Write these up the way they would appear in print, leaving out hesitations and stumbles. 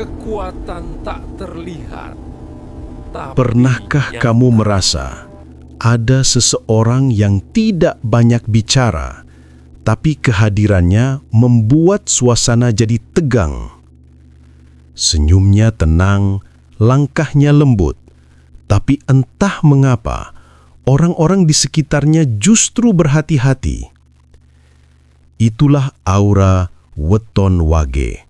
kekuatan tak terlihat. Tapi Pernahkah yang kamu merasa ada seseorang yang tidak banyak bicara, tapi kehadirannya membuat suasana jadi tegang? Senyumnya tenang, langkahnya lembut, tapi entah mengapa orang-orang di sekitarnya justru berhati-hati. Itulah aura weton wage,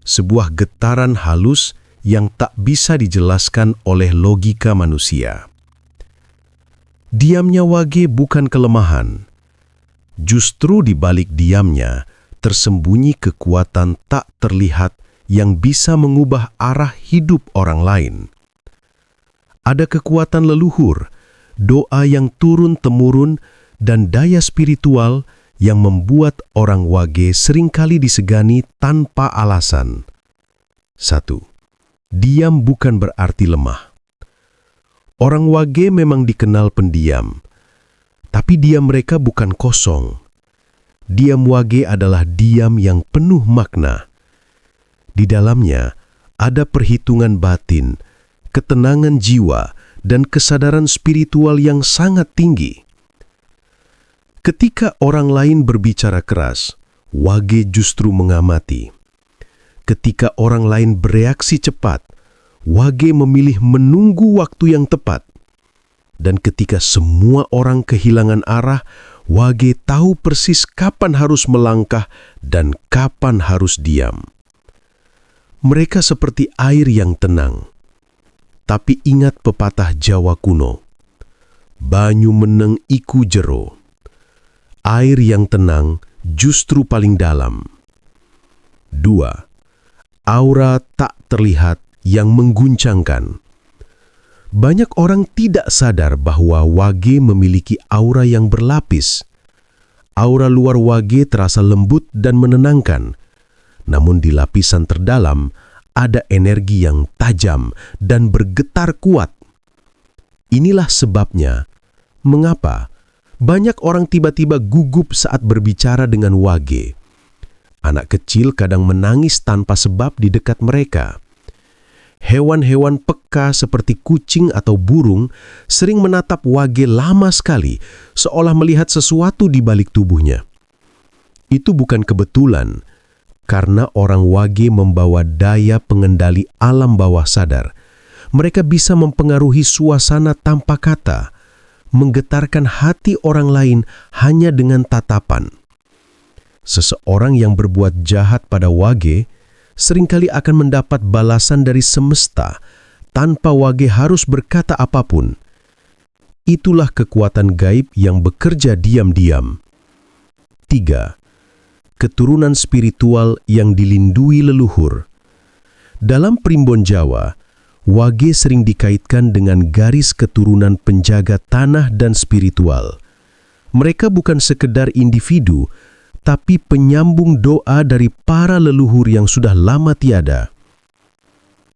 sebuah getaran halus yang tak bisa dijelaskan oleh logika manusia. Diamnya wage bukan kelemahan. Justru di balik diamnya tersembunyi kekuatan tak terlihat yang bisa mengubah arah hidup orang lain. Ada kekuatan leluhur, doa yang turun-temurun, dan daya spiritual yang membuat orang wage seringkali disegani tanpa alasan. 1. Diam bukan berarti lemah. Orang wage memang dikenal pendiam, tapi diam mereka bukan kosong. Diam wage adalah diam yang penuh makna. Di dalamnya ada perhitungan batin, ketenangan jiwa, dan kesadaran spiritual yang sangat tinggi. Ketika orang lain berbicara keras, wage justru mengamati. Ketika orang lain bereaksi cepat, wage memilih menunggu waktu yang tepat. Dan ketika semua orang kehilangan arah, wage tahu persis kapan harus melangkah dan kapan harus diam. Mereka seperti air yang tenang. Tapi ingat pepatah Jawa kuno, banyu meneng iku jero. Air yang tenang justru paling dalam. 2. Aura tak terlihat yang mengguncangkan. Banyak orang tidak sadar bahwa wage memiliki aura yang berlapis. Aura luar wage terasa lembut dan menenangkan, namun di lapisan terdalam ada energi yang tajam dan bergetar kuat. Inilah sebabnya mengapa banyak orang tiba-tiba gugup saat berbicara dengan wage. Anak kecil kadang menangis tanpa sebab di dekat mereka. Hewan-hewan peka seperti kucing atau burung sering menatap wage lama sekali, seolah melihat sesuatu di balik tubuhnya. Itu bukan kebetulan, karena orang wage membawa daya pengendali alam bawah sadar. Mereka bisa mempengaruhi suasana tanpa kata, menggetarkan hati orang lain hanya dengan tatapan. Seseorang yang berbuat jahat pada wage seringkali akan mendapat balasan dari semesta tanpa wage harus berkata apapun. Itulah kekuatan gaib yang bekerja diam-diam. 3. Keturunan spiritual yang dilindui leluhur. Dalam primbon Jawa, wage sering dikaitkan dengan garis keturunan penjaga tanah dan spiritual. Mereka bukan sekedar individu, tapi penyambung doa dari para leluhur yang sudah lama tiada.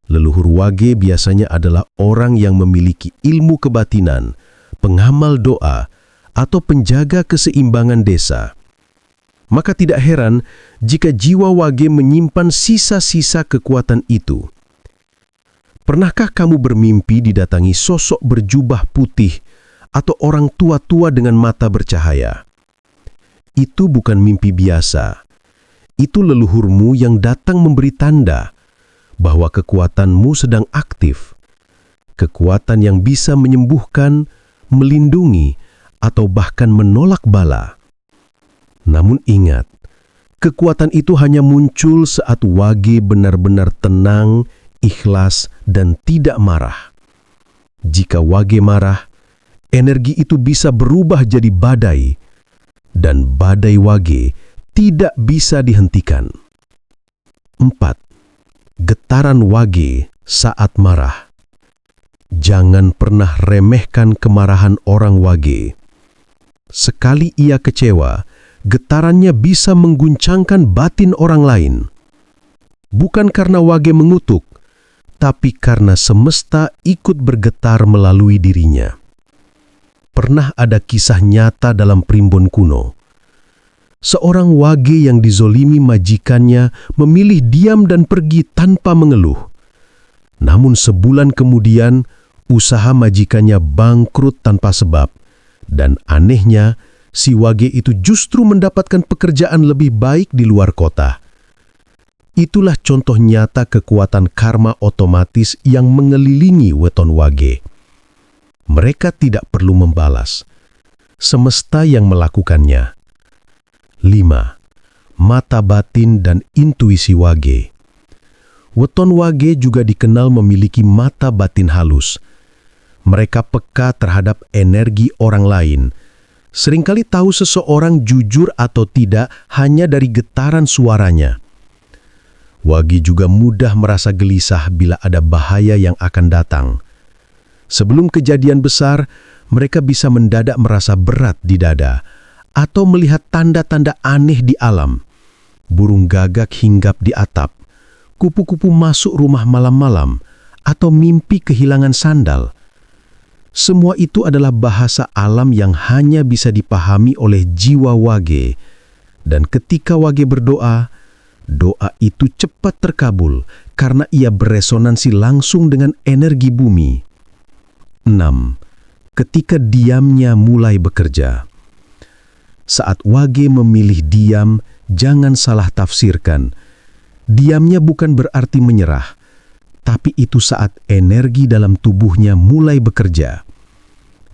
Leluhur wage biasanya adalah orang yang memiliki ilmu kebatinan, pengamal doa, atau penjaga keseimbangan desa. Maka tidak heran jika jiwa wage menyimpan sisa-sisa kekuatan itu. Pernahkah kamu bermimpi didatangi sosok berjubah putih atau orang tua-tua dengan mata bercahaya? Itu bukan mimpi biasa. Itu leluhurmu yang datang memberi tanda bahwa kekuatanmu sedang aktif. Kekuatan yang bisa menyembuhkan, melindungi, atau bahkan menolak bala. Namun ingat, kekuatan itu hanya muncul saat wage benar-benar tenang, ikhlas, dan tidak marah. Jika wage marah, energi itu bisa berubah jadi badai, dan badai wage tidak bisa dihentikan. 4. Getaran wage saat marah. Jangan pernah remehkan kemarahan orang wage. Sekali ia kecewa, getarannya bisa mengguncangkan batin orang lain. Bukan karena wage mengutuk, tapi karena semesta ikut bergetar melalui dirinya. Pernah ada kisah nyata dalam primbon kuno. Seorang wage yang dizolimi majikannya memilih diam dan pergi tanpa mengeluh. Namun sebulan kemudian, usaha majikannya bangkrut tanpa sebab. Dan anehnya, si wage itu justru mendapatkan pekerjaan lebih baik di luar kota. Itulah contoh nyata kekuatan karma otomatis yang mengelilingi weton wage. Mereka tidak perlu membalas. Semesta yang melakukannya. 5. Mata batin dan intuisi wage. Weton wage juga dikenal memiliki mata batin halus. Mereka peka terhadap energi orang lain. Seringkali tahu seseorang jujur atau tidak hanya dari getaran suaranya. Wage juga mudah merasa gelisah bila ada bahaya yang akan datang. Sebelum kejadian besar, mereka bisa mendadak merasa berat di dada atau melihat tanda-tanda aneh di alam. Burung gagak hinggap di atap, kupu-kupu masuk rumah malam-malam, atau mimpi kehilangan sandal. Semua itu adalah bahasa alam yang hanya bisa dipahami oleh jiwa wage. Dan ketika wage berdoa, doa itu cepat terkabul karena ia beresonansi langsung dengan energi bumi. 6. Ketika diamnya mulai bekerja. Saat wage memilih diam, jangan salah tafsirkan. Diamnya bukan berarti menyerah, tapi itu saat energi dalam tubuhnya mulai bekerja.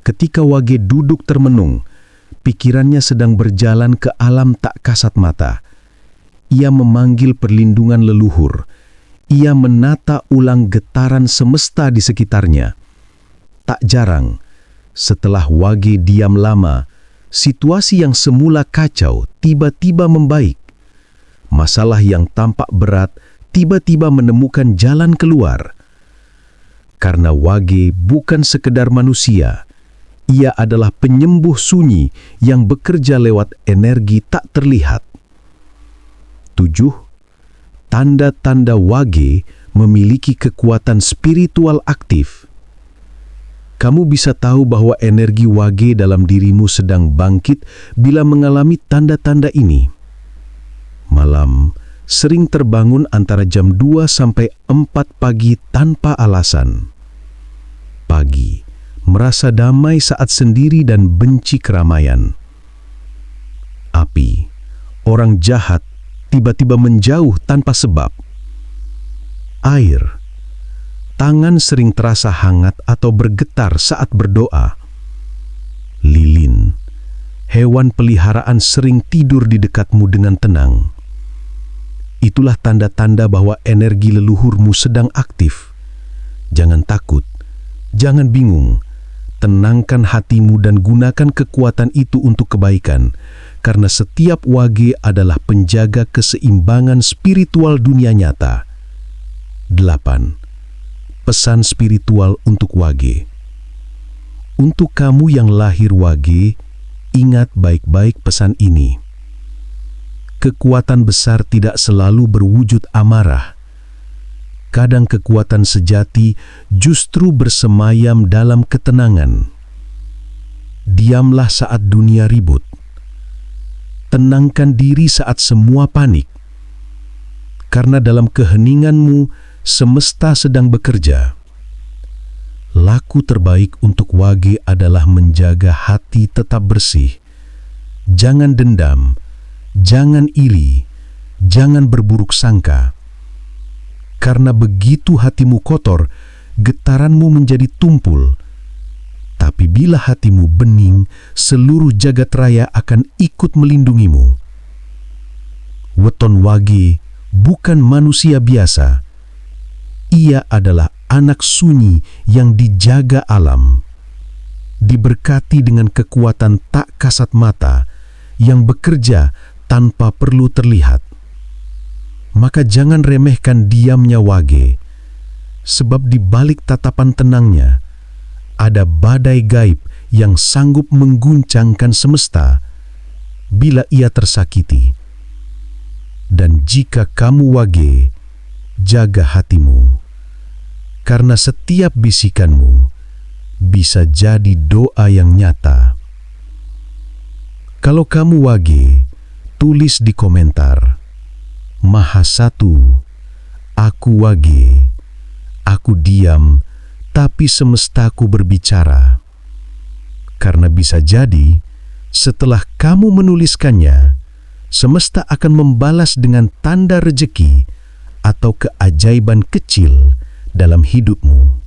Ketika wage duduk termenung, pikirannya sedang berjalan ke alam tak kasat mata. Ia memanggil perlindungan leluhur. Ia menata ulang getaran semesta di sekitarnya. Tak jarang, setelah wage diam lama, situasi yang semula kacau tiba-tiba membaik. Masalah yang tampak berat tiba-tiba menemukan jalan keluar. Karena wage bukan sekedar manusia, ia adalah penyembuh sunyi yang bekerja lewat energi tak terlihat. 7. Tanda-tanda wage memiliki kekuatan spiritual aktif. Kamu bisa tahu bahwa energi wage dalam dirimu sedang bangkit bila mengalami tanda-tanda ini. Malam sering terbangun antara jam 2 sampai 4 pagi tanpa alasan. Pagi, merasa damai saat sendiri dan benci keramaian. Api, orang jahat tiba-tiba menjauh tanpa sebab. Air, tangan sering terasa hangat atau bergetar saat berdoa. Lilin, hewan peliharaan sering tidur di dekatmu dengan tenang. Itulah tanda-tanda bahwa energi leluhurmu sedang aktif. Jangan takut, jangan bingung. Tenangkan hatimu dan gunakan kekuatan itu untuk kebaikan, karena setiap wage adalah penjaga keseimbangan spiritual dunia nyata. 8. Pesan spiritual untuk wage. Untuk kamu yang lahir wage, ingat baik-baik pesan ini. Kekuatan besar tidak selalu berwujud amarah. Kadang kekuatan sejati justru bersemayam dalam ketenangan. Diamlah saat dunia ribut. Tenangkan diri saat semua panik. Karena dalam keheninganmu, semesta sedang bekerja. Laku terbaik untuk wage adalah menjaga hati tetap bersih. Jangan dendam, jangan iri, jangan berburuk sangka. Karena begitu hatimu kotor, getaranmu menjadi tumpul. Tapi bila hatimu bening, seluruh jagat raya akan ikut melindungimu. Weton wage bukan manusia biasa. Ia adalah anak sunyi yang dijaga alam. Diberkati dengan kekuatan tak kasat mata yang bekerja tanpa perlu terlihat. Maka jangan remehkan diamnya wage, sebab di balik tatapan tenangnya ada badai gaib yang sanggup mengguncangkan semesta bila ia tersakiti. Dan jika kamu wage, jaga hatimu, karena setiap bisikanmu bisa jadi doa yang nyata. Kalau kamu wage, Tulis di komentar, Maha Satu, aku wage, aku diam, tapi semestaku berbicara. Karena bisa jadi, setelah kamu menuliskannya, semesta akan membalas dengan tanda rejeki atau keajaiban kecil dalam hidupmu.